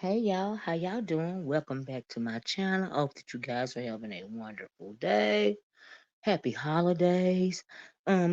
Hey y'all, how y'all doing? Welcome back to my channel. Hope that you guys are having a wonderful day. Happy holidays.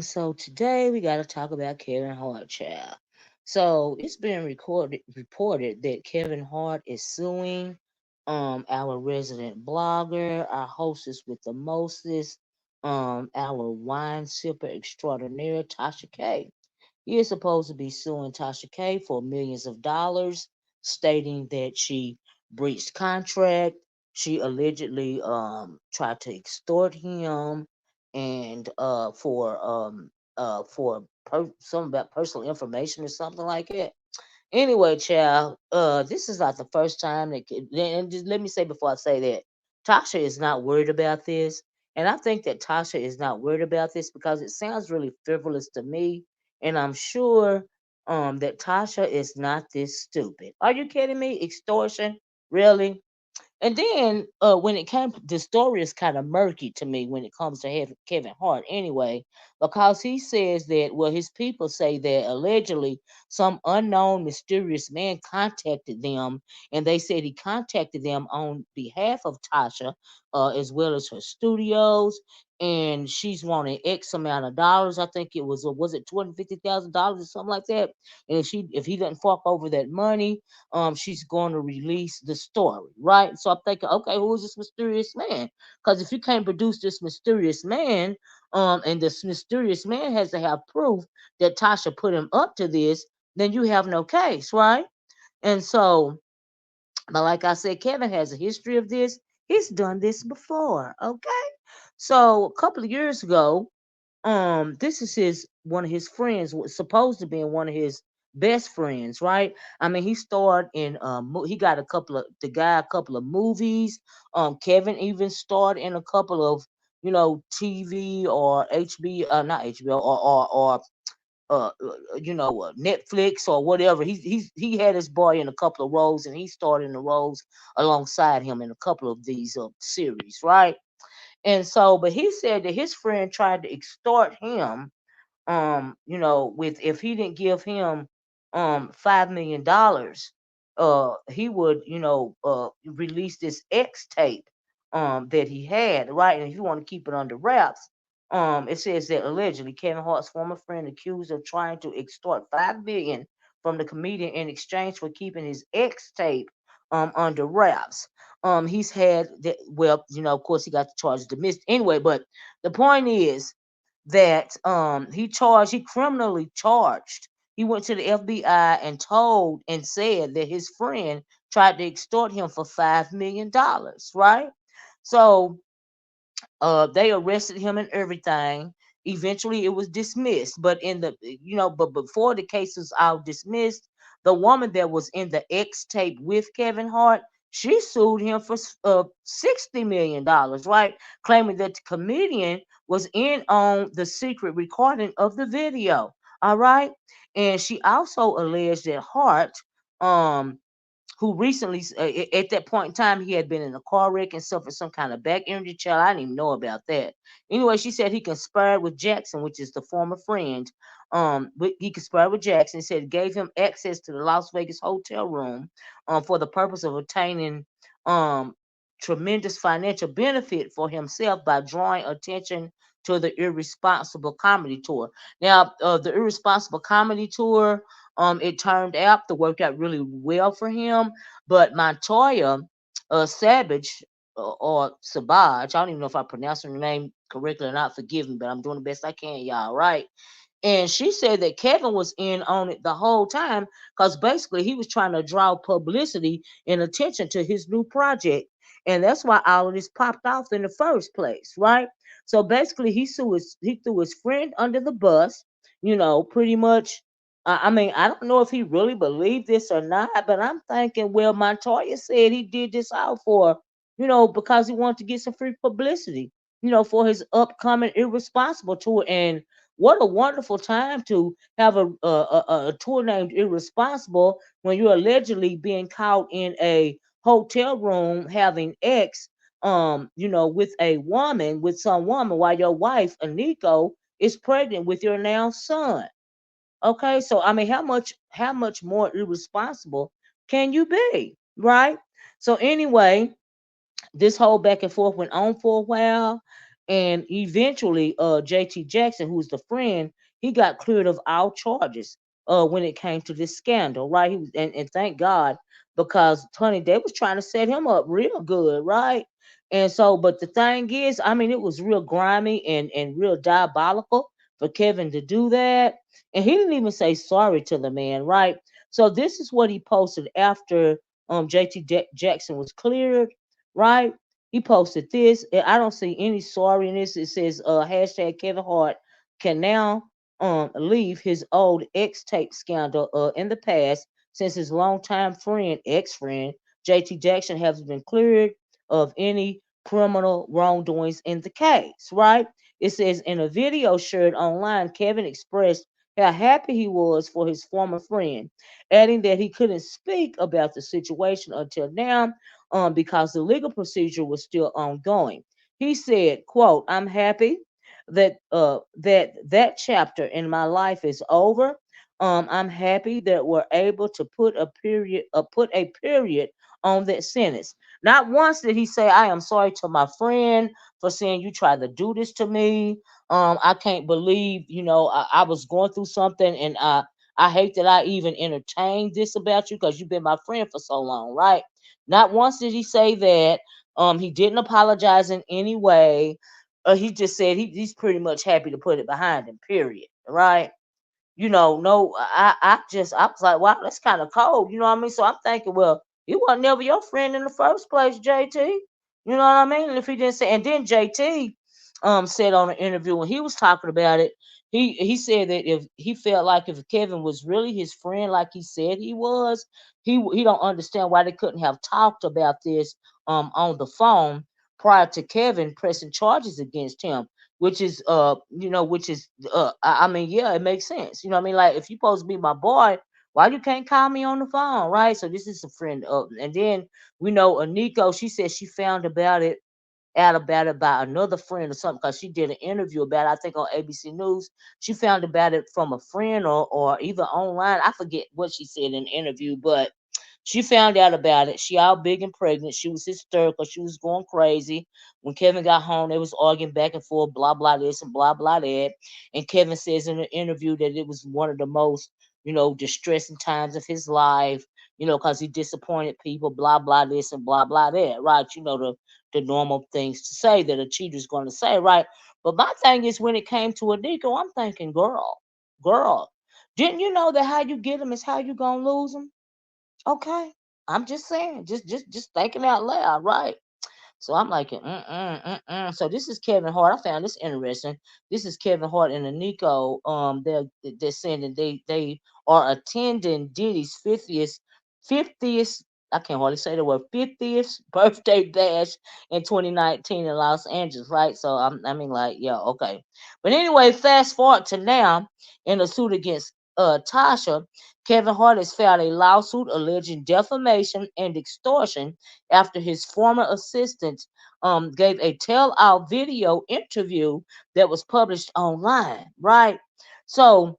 So today we gotta talk about Kevin Hart, child. So it's been reported that Kevin Hart is suing our resident blogger, our hostess with the mostest, our wine sipper extraordinaire, Tasha K. He is supposed to be suing Tasha K for millions of dollars, stating that she breached contract. She allegedly tried to extort him and something about personal information or something like that. Anyway, child, this is not the first time and just let me say before I say that Tasha is not worried about this, and I think that Tasha is not worried about this because it sounds really frivolous to me, and I'm sure that Tasha is not this stupid. Are you kidding me? Extortion, really? And then when it came, the story is kind of murky to me when it comes to Kevin Hart anyway, because he says that, well, his people say that allegedly some unknown mysterious man contacted them, and they said he contacted them on behalf of Tasha, as well as her studios, and she's wanting X amount of dollars. I think was it $250,000 or something like that. And if he doesn't fork over that money, she's going to release the story, right? So I'm thinking, okay, who is this mysterious man? Because if you can't produce this mysterious man, and this mysterious man has to have proof that Tasha put him up to this, then you have no case, right? And so, but like I said, Kevin has a history of this. He's done this before, okay? So a couple of years ago, this is his one of his friends, was supposed to be one of his best friends, right? I mean, he starred in he got a couple of movies. Kevin even starred in a couple of, TV or HB, not HBO, Netflix or whatever. He had his boy in a couple of roles, and he starred in the roles alongside him in a couple of these series, right? And so, but he said that his friend tried to extort him, with if he didn't give him $5 million, he would, release this X tape that he had, right? And if you want to keep it under wraps, it says that allegedly Kevin Hart's former friend accused of trying to extort $5 million from the comedian in exchange for keeping his X tape under wraps. He's had that, well, of course he got the charges dismissed anyway, but the point is that he criminally charged. He went to the FBI and told and said that his friend tried to extort him for $5 million, right? So they arrested him and everything. Eventually, it was dismissed. But but before the case was all dismissed, the woman that was in the X tape with Kevin Hart, she sued him for $60 million, right? Claiming that the comedian was in on the secret recording of the video. All right, and she also alleged that Hart, um, who recently, at that point in time, he had been in a car wreck and suffered some kind of back injury. Child, I didn't even know about that. Anyway, she said he conspired with Jackson, which is the former friend. He conspired with Jackson. He said it gave him access to the Las Vegas hotel room, for the purpose of obtaining um, tremendous financial benefit for himself by drawing attention to the Irresponsible Comedy Tour. Now, the Irresponsible Comedy Tour, it turned out to work out really well for him. But Montoya Savage, or Sabaj, I don't even know if I pronounced her name correctly or not. Forgive me, but I'm doing the best I can, y'all. Right? And she said that Kevin was in on it the whole time because basically he was trying to draw publicity and attention to his new project. And that's why all of this popped off in the first place, right? So basically he threw his friend under the bus, pretty much. I mean, I don't know if he really believed this or not, but I'm thinking, well, Montoya said he did this all for, because he wanted to get some free publicity, for his upcoming Irresponsible tour. And what a wonderful time to have a tour named Irresponsible when you're allegedly being caught in a hotel room having X, with some woman while your wife, Aniko, is pregnant with your now son. Okay, so I mean, how much more irresponsible can you be? right? So anyway, this whole back and forth went on for a while, and eventually JT Jackson, who's the friend, he got cleared of all charges when it came to this scandal, right? He was, and thank God, because honey, they was trying to set him up real good, right? And so, but the thing is, I mean, it was real grimy and real diabolical for Kevin to do that, and he didn't even say sorry to the man, right? So this is what he posted after Jackson was cleared, right? He posted this. I don't see any sorriness. It says hashtag Kevin Hart can now leave his old X tape scandal in the past, since his longtime friend, ex-friend, JT Jackson has been cleared of any criminal wrongdoings in the case, right? It says in a video shared online, Kevin expressed how happy he was for his former friend, adding that he couldn't speak about the situation until now because the legal procedure was still ongoing. He said, quote, I'm happy that chapter in my life is over. I'm happy that we're able to put a period on that sentence. Not once did he say, I am sorry to my friend for saying you tried to do this to me. I can't believe, I was going through something, and I hate that I even entertained this about you because you've been my friend for so long, right? Not once did he say that. He didn't apologize in any way. He just said he's pretty much happy to put it behind him, period. Right? No, I was like, wow, that's kind of cold. You know what I mean? So I'm thinking, well, he wasn't never your friend in the first place, JT. You know what I mean? And if he didn't say, and then JT said on an interview when he was talking about it, he said that if he felt like if Kevin was really his friend, like he said he was, he don't understand why they couldn't have talked about this on the phone prior to Kevin pressing charges against him, which is I mean, yeah, it makes sense. You know what I mean? Like if you supposed to be my boy, why you can't call me on the phone, right? So this is a friend of, and then we know Aniko, she said she found out about it by another friend or something, because she did an interview about it, I think on ABC News. She found about it from a friend or either online. I forget what she said in the interview, but she found out about it. She all big and pregnant. She was hysterical. She was going crazy. When Kevin got home, they was arguing back and forth, blah blah this and blah blah that. And Kevin says in the interview that it was one of the most, distressing times of his life. Because he disappointed people, blah blah this and blah blah that. Right? The normal things to say that a cheater's going to say, right? But my thing is, when it came to Adiko, I'm thinking, girl, didn't you know that how you get them is how you gonna lose them? Okay, I'm just saying, just thinking out loud, right? So I'm like, So this is Kevin Hart. I found this interesting. This is Kevin Hart and Nico. They're saying that they are attending Diddy's 50th. I can't hardly say the word 50th birthday bash in 2019 in Los Angeles, right? So I mean, like, yeah, okay. But anyway, fast forward to now in a suit against Tasha. Kevin Hart has filed a lawsuit alleging defamation and extortion after his former assistant gave a tell-all video interview that was published online, right? So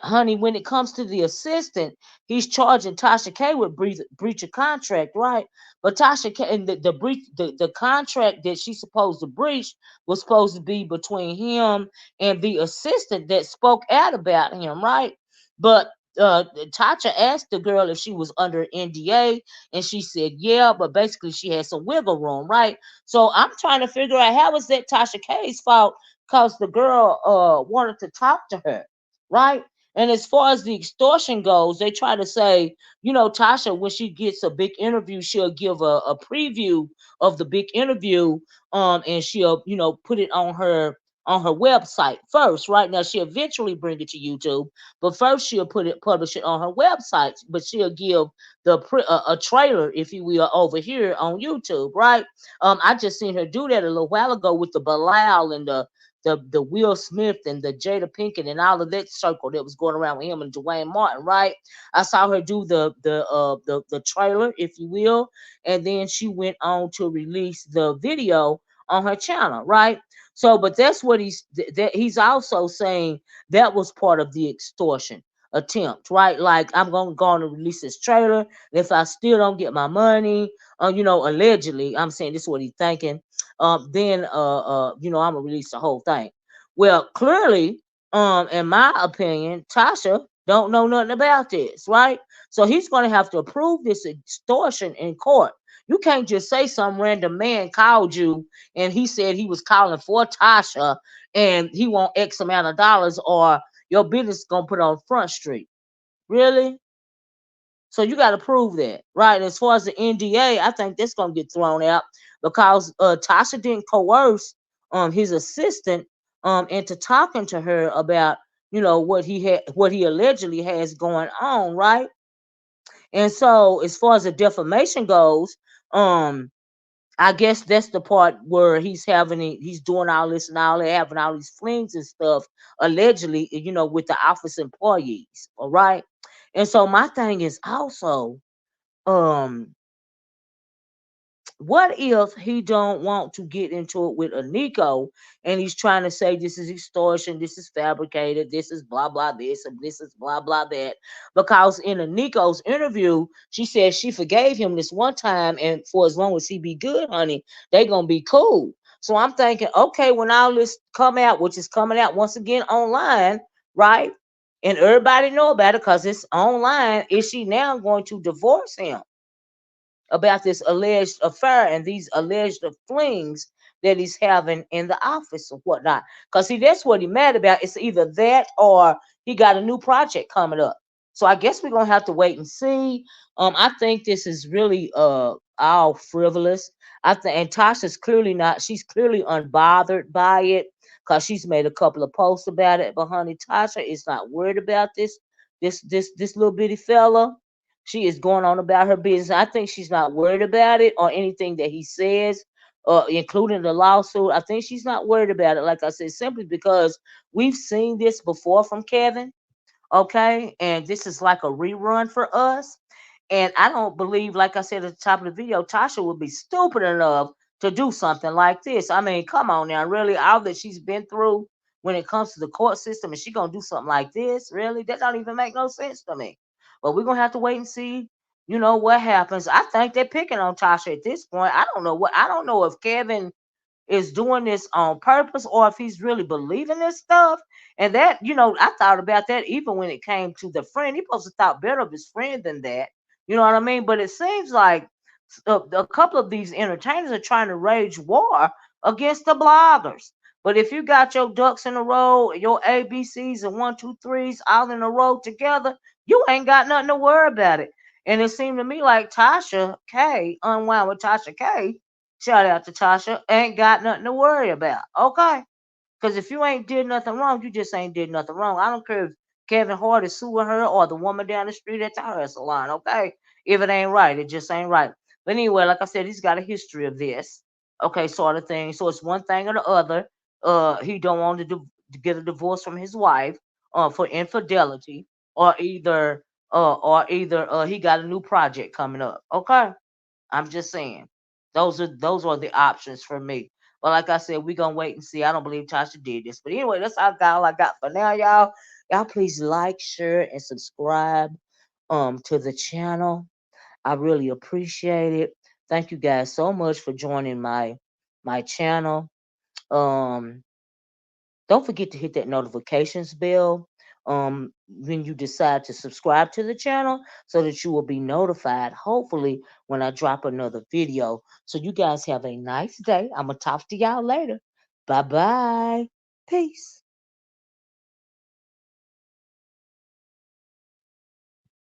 honey, when it comes to the assistant, he's charging Tasha K with breach of contract, right? But Tasha K and the breach, the contract that she's supposed to breach was supposed to be between him and the assistant that spoke out about him, right? But Tasha asked the girl if she was under NDA, and she said yeah, but basically she had some wiggle room, right? So I'm trying to figure out how is that Tasha K's fault because the girl wanted to talk to her, right? And as far as the extortion goes, they try to say, Tasha, when she gets a big interview, she'll give a preview of the big interview, and she'll, put it on her website first. Right now, she'll eventually bring it to YouTube, but first she'll publish it on her website. But she'll give a trailer, if you will, over here on YouTube, right? I just seen her do that a little while ago with the Bilal and the Will Smith and the Jada Pinkett and all of that circle that was going around with him and Dwayne Martin, right? I saw her do the trailer, if you will, and then she went on to release the video on her channel, right? So, but that's what he's also saying that was part of the extortion. attempt, right? Like I'm gonna go on and release this trailer. And if I still don't get my money, allegedly, I'm saying this is what he's thinking. Then I'm gonna release the whole thing. Well, clearly, in my opinion, Tasha don't know nothing about this, right? So he's gonna have to prove this extortion in court. You can't just say some random man called you and he said he was calling for Tasha and he want X amount of dollars or your business gonna put on Front Street. Really? So you got to prove that, right? As far as the NDA, I think that's gonna get thrown out because Tasha didn't coerce his assistant into talking to her about what he allegedly has going on, right? And so as far as the defamation goes, um I guess that's the part where he's doing all this and all that, having all these flings and stuff, allegedly, with the office employees. All right. And so my thing is also, um, what if he don't want to get into it with a Nico and he's trying to say this is extortion, this is fabricated, this is blah blah this, and this is blah blah that? Because in a Nico's interview, she said she forgave him this one time, and for as long as he be good, honey, they gonna be cool. So I'm thinking, okay, when all this come out, which is coming out once again online, right? And everybody know about it because it's online. Is she now going to divorce him about this alleged affair and these alleged flings that he's having in the office or whatnot? Because see, that's what he's mad about. It's either that or he got a new project coming up. So I guess we're gonna have to wait and see. I think this is really all frivolous. I think, and Tasha's clearly not. She's clearly unbothered by it because she's made a couple of posts about it. But honey, Tasha is not worried about this little bitty fella. She is going on about her business. I think she's not worried about it or anything that he says, including the lawsuit. I think she's not worried about it. Like I said, simply because we've seen this before from Kevin. Okay, and this is like a rerun for us. And I don't believe, like I said at the top of the video, Tasha would be stupid enough to do something like this. I mean, come on now, really, all that she's been through when it comes to the court system, and she gonna do something like this? Really? That don't even make no sense to me. But we're gonna have to wait and see, what happens. I think they're picking on Tasha at this point. I don't know if Kevin is doing this on purpose or if he's really believing this stuff. And that, I thought about that even when it came to the friend. He supposed to thought better of his friend than that. You know what I mean? But it seems like a couple of these entertainers are trying to wage war against the bloggers. But if you got your ducks in a row, your ABCs and 1, 2, 3s all in a row together, you ain't got nothing to worry about it. And it seemed to me like Tasha K, Unwound with Tasha K, shout out to Tasha, ain't got nothing to worry about. Okay? Because if you ain't did nothing wrong, you just ain't did nothing wrong. I don't care if Kevin Hart is suing her or the woman down the street at the hair salon. Okay? If it ain't right, it just ain't right. But anyway, like I said, he's got a history of this. Okay, sort of thing. So it's one thing or the other. He don't want to get a divorce from his wife for infidelity, or either he got a new project coming up. Okay? I'm just saying. Those are the options for me. But like I said, we gonna wait and see. I don't believe Tasha did this. But anyway, that's all I got for now, y'all. Y'all please like, share, and subscribe to the channel. I really appreciate it. Thank you guys so much for joining my channel. Um don't forget to hit that notifications bell when you decide to subscribe to the channel so that you will be notified, hopefully, when I drop another video. So you guys have a nice day. I'm going to talk to y'all later. Bye-bye. Peace.